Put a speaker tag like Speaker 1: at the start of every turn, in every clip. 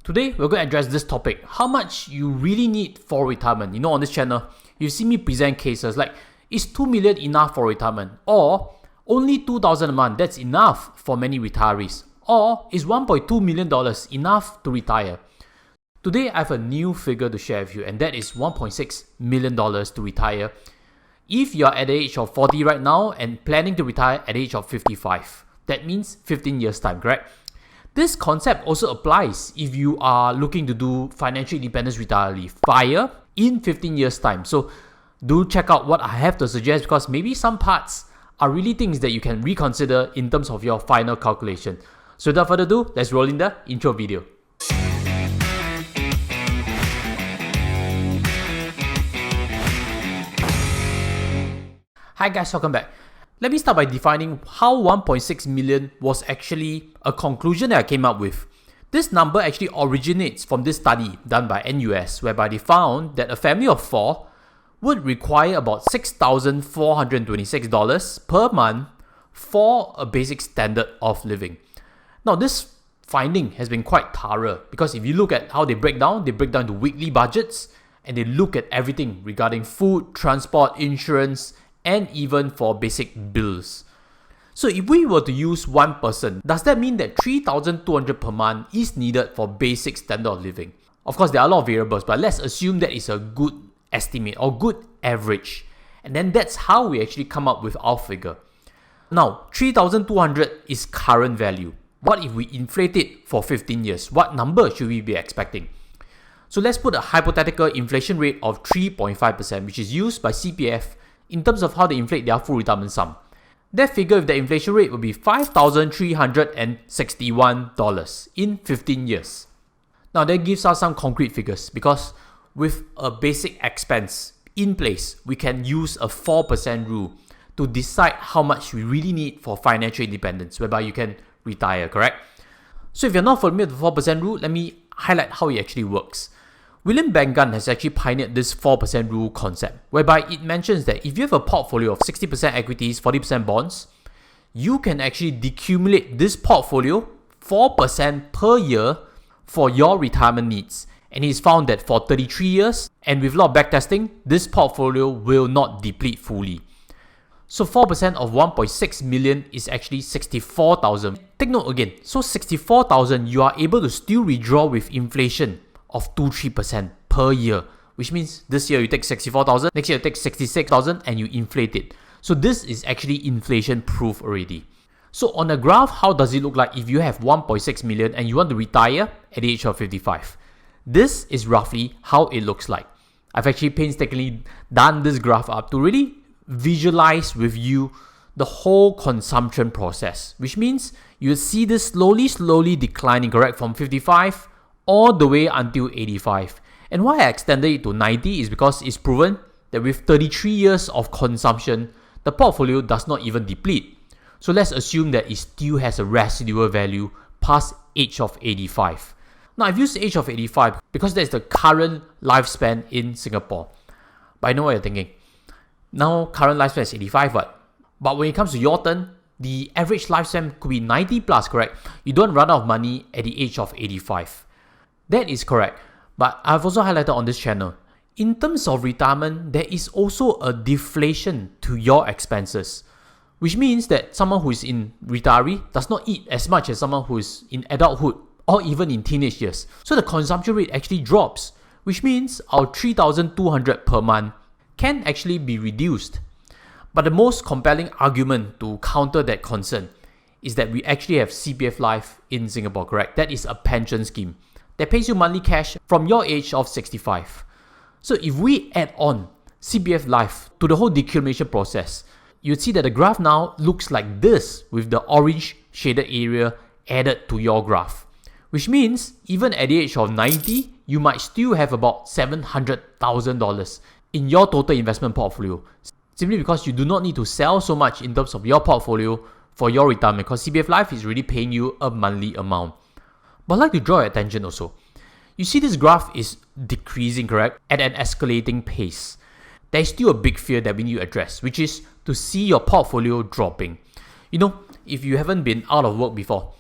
Speaker 1: Today, we're going to address this topic, how much you really need for retirement. You know, on this channel, you see me present cases like, is 2 million enough for retirement? Or only 2,000 a month, that's enough for many retirees? Or is $1.2 million enough to retire? Today, I have a new figure to share with you, and that is $1.6 million to retire if you're at the age of 40 right now and planning to retire at the age of 55. That means 15 years time, correct? This concept also applies if you are looking to do financial independence retirement FIRE in 15 years time. So do check out what I have to suggest, because maybe some parts are really things that you can reconsider in terms of your final calculation. So without further ado, let's roll in the intro video. Hi guys, welcome back. Let me start by defining how 1.6 million was actually a conclusion that I came up with. This number actually originates from this study done by NUS, whereby they found that a family of 4 would require about $6,426 per month for a basic standard of living. Now, this finding has been quite thorough, because if you look at how they break down into weekly budgets, and they look at everything regarding food, transport, insurance, and even for basic bills. So if we were to use one person, does that mean that $3,200 per month is needed for basic standard of living? Of course, there are a lot of variables, but let's assume that is a good estimate or good average. And then that's how we actually come up with our figure. Now, $3,200 is current value. What if we inflate it for 15 years? What number should we be expecting? So let's put a hypothetical inflation rate of 3.5%, which is used by CPF in terms of how they inflate their full retirement sum. That figure with the inflation rate will be $5,361 in 15 years. Now that gives us some concrete figures, because with a basic expense in place, we can use a 4% rule to decide how much we really need for financial independence, whereby you can retire, correct? So if you're not familiar with the 4% rule, let me highlight how it actually works. William Bengun has actually pioneered this 4% rule concept, whereby it mentions that if you have a portfolio of 60% equities, 40% bonds, you can actually decumulate this portfolio 4% per year for your retirement needs. And he's found that for 33 years, and with a lot of backtesting, this portfolio will not deplete fully. So 4% of 1.6 million is actually 64,000. Take note again, so 64,000 you are able to still withdraw with inflation of 2-3% per year, which means this year you take 64,000, next year you take 66,000 and you inflate it. So this is actually inflation proof already. So on a graph, how does it look like if you have 1.6 million and you want to retire at the age of 55? This is roughly how it looks like. I've actually painstakingly done this graph up to really visualize with you the whole consumption process, which means you see this slowly declining, correct, from 55 all the way until 85. And why I extended it to 90 is because it's proven that with 33 years of consumption, the portfolio does not even deplete. So let's assume that it still has a residual value past age of 85. Now I've used the age of 85 because that's the current lifespan in Singapore. But I know what you're thinking. Now current lifespan is 85, but when it comes to your turn, the average lifespan could be 90 plus, correct? You don't run out of money at the age of 85. That is correct, but I've also highlighted on this channel, in terms of retirement, there is also a deflation to your expenses, which means that someone who is in retiree does not eat as much as someone who is in adulthood or even in teenage years. So the consumption rate actually drops, which means our 3,200 per month can actually be reduced. But the most compelling argument to counter that concern is that we actually have CPF Life in Singapore, correct? That is a pension scheme that pays you monthly cash from your age of 65. So if we add on CPF Life to the whole decumulation process, you'd see that the graph now looks like this, with the orange shaded area added to your graph. Which means even at the age of 90, you might still have about $700,000 in your total investment portfolio, simply because you do not need to sell so much in terms of your portfolio for your retirement, because CPF Life is really paying you a monthly amount. But I'd like to draw your attention also. You see this graph is decreasing, correct? At an escalating pace. There is still a big fear that we need to address, which is to see your portfolio dropping. You know, if you haven't been out of work before,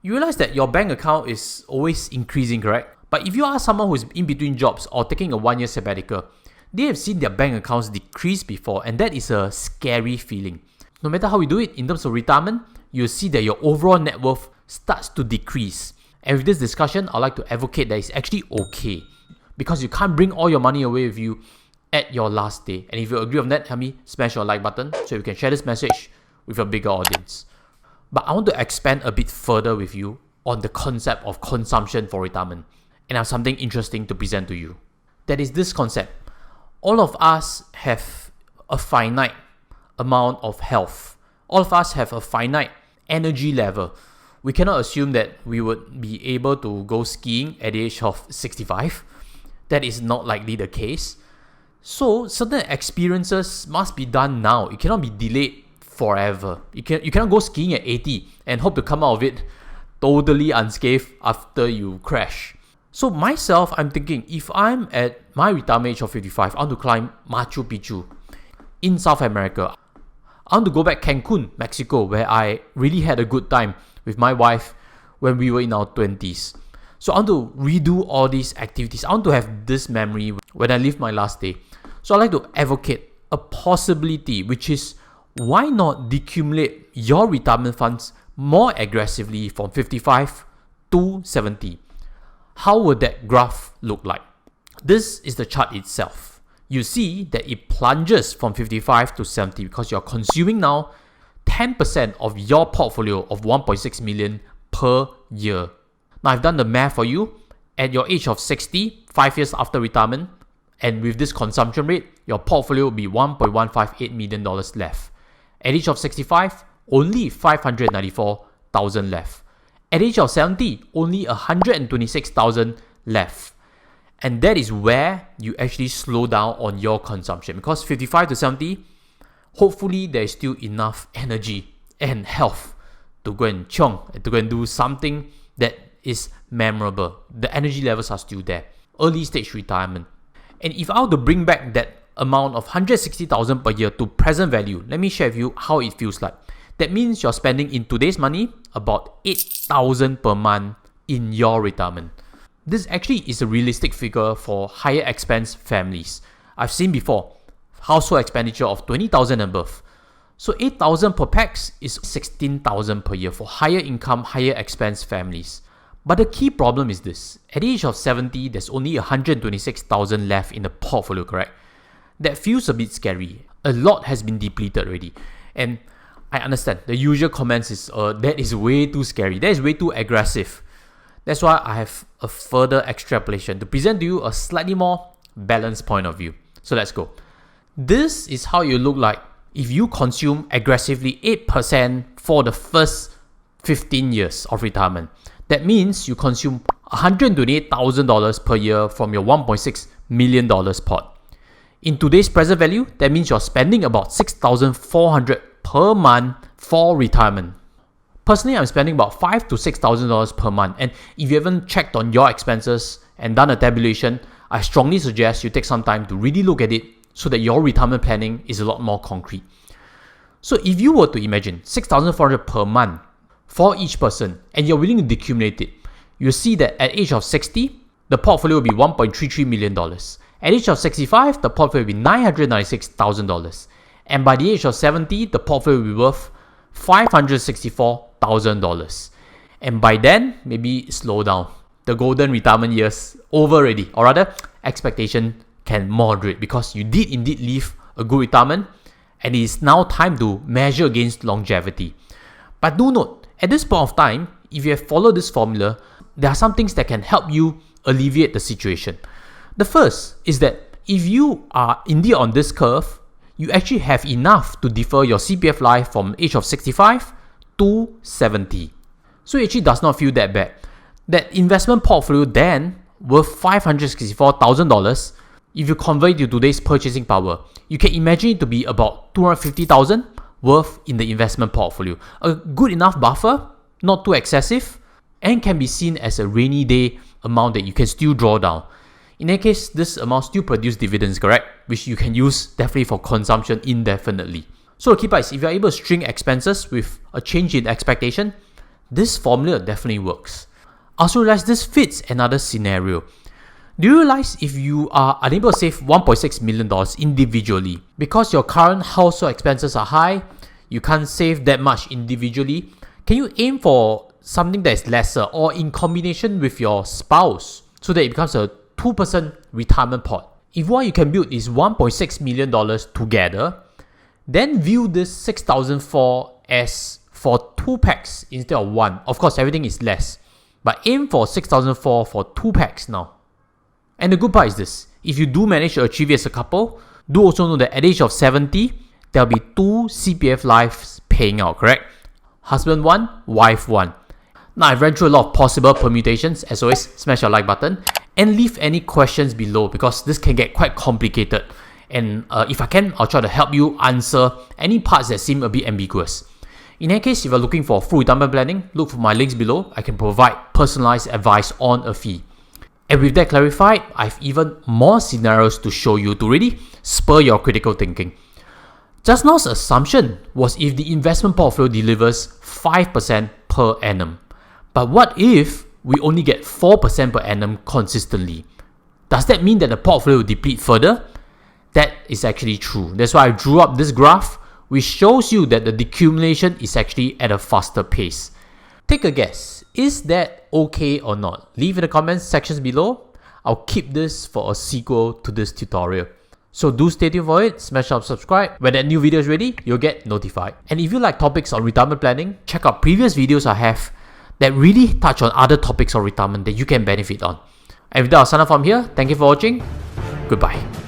Speaker 1: You realize that your bank account is always increasing, correct? But if you are someone who is in between jobs or taking a 1-year sabbatical, they have seen their bank accounts decrease before, and that is a scary feeling. No matter how you do it in terms of retirement, you'll see that your overall net worth starts to decrease. And with this discussion, I'd like to advocate that it's actually okay, because you can't bring all your money away with you at your last day. And if you agree on that, help me smash your like button so you can share this message with a bigger audience. But I want to expand a bit further with you on the concept of consumption for retirement. And I have something interesting to present to you. That is this concept. All of us have a finite amount of health. All of us have a finite energy level. We cannot assume that we would be able to go skiing at the age of 65. That is not likely the case. So certain experiences must be done now. It cannot be delayed forever. You cannot go skiing at 80 and hope to come out of it totally unscathed after you crash. So myself, I'm thinking, if I'm at my retirement age of 55, I want to climb Machu Picchu in South America. I want to go back Cancun, Mexico, where I really had a good time with my wife when we were in our 20s. So I want to redo all these activities. I want to have this memory when I live my last day. So I like to advocate a possibility, which is, why not decumulate your retirement funds more aggressively from 55 to 70? How would that graph look like? This is the chart itself. You see that it plunges from 55 to 70 because you're consuming now 10% of your portfolio of 1.6 million per year. Now I've done the math for you. At your age of 60, 5 years after retirement, and with this consumption rate, your portfolio will be $1.158 million left. At age of 65, only $594,000 left. At age of 70, only $126,000 left. And that is where you actually slow down on your consumption, because 55 to 70, hopefully there is still enough energy and health to go and to go and do something that is memorable. The energy levels are still there. Early stage retirement. And if I were to bring back that amount of $160,000 per year to present value, let me share with you how it feels like. That means you're spending in today's money about $8,000 per month in your retirement. This actually is a realistic figure for higher expense families. I've seen before household expenditure of $20,000 and above. So $8,000 per pax is $16,000 per year for higher income, higher expense families. But the key problem is this. At the age of 70, there's only $126,000 left in the portfolio, correct? That feels a bit scary. A lot has been depleted already. And I understand. The usual comments is, that is way too scary. That is way too aggressive. That's why I have a further extrapolation to present to you a slightly more balanced point of view. So let's go. This is how you look like if you consume aggressively 8% for the first 15 years of retirement. That means you consume $128,000 per year from your $1.6 million pot. In today's present value, that means you're spending about $6,400 per month for retirement. Personally, I'm spending about $5,000 to $6,000 per month. And if you haven't checked on your expenses and done a tabulation, I strongly suggest you take some time to really look at it so that your retirement planning is a lot more concrete. So if you were to imagine $6,400 per month for each person and you're willing to decumulate it, you'll see that at age of 60, the portfolio will be $1.33 million. At age of 65, the portfolio will be $996,000. And by the age of 70, the portfolio will be worth $564,000. And by then, maybe slow down. The golden retirement years over already. Or rather, expectation can moderate because you did indeed live a good retirement and it is now time to measure against longevity. But do note, at this point of time, if you have followed this formula, there are some things that can help you alleviate the situation. The first is that if you are indeed on this curve, you actually have enough to defer your CPF life from age of 65 to 70. So it actually does not feel that bad. That investment portfolio then worth $564,000, if you convert it to today's purchasing power, you can imagine it to be about $250,000 worth in the investment portfolio. A good enough buffer, not too excessive, and can be seen as a rainy day amount that you can still draw down. In that case, this amount still produces dividends, correct? Which you can use definitely for consumption indefinitely. So the key part is, if you're able to string expenses with a change in expectation, this formula definitely works. I also realized this fits another scenario. Do you realize if you are unable to save $1.6 million individually because your current household expenses are high, you can't save that much individually, can you aim for something that is lesser or in combination with your spouse so that it becomes a two-person retirement pot? If what you can build is $1.6 million together, then view this $6,004 as for 2 packs instead of 1. Of course, everything is less, but aim for $6,004 for 2 packs now. And the good part is this: if you do manage to achieve it as a couple, do also know that at the age of 70, there'll be 2 CPF lives paying out, correct? Husband 1, wife 1. Now, I've ran through a lot of possible permutations. As always, smash your like button and leave any questions below because this can get quite complicated. And if I can, I'll try to help you answer any parts that seem a bit ambiguous. In any case, if you're looking for full retirement planning, look for my links below. I can provide personalized advice on a fee. And with that clarified, I've even more scenarios to show you to really spur your critical thinking. Just now's assumption was if the investment portfolio delivers 5% per annum. But what if we only get 4% per annum consistently? Does that mean that the portfolio will deplete further? That is actually true. That's why I drew up this graph, which shows you that the decumulation is actually at a faster pace. Take a guess. Is that okay or not? Leave in the comments sections below. I'll keep this for a sequel to this tutorial. So do stay tuned for it, smash up subscribe. When that new video is ready, you'll get notified. And if you like topics on retirement planning, check out previous videos I have that really touch on other topics of retirement that you can benefit on. And with that, I'll sign off from here. Thank you for watching. Goodbye.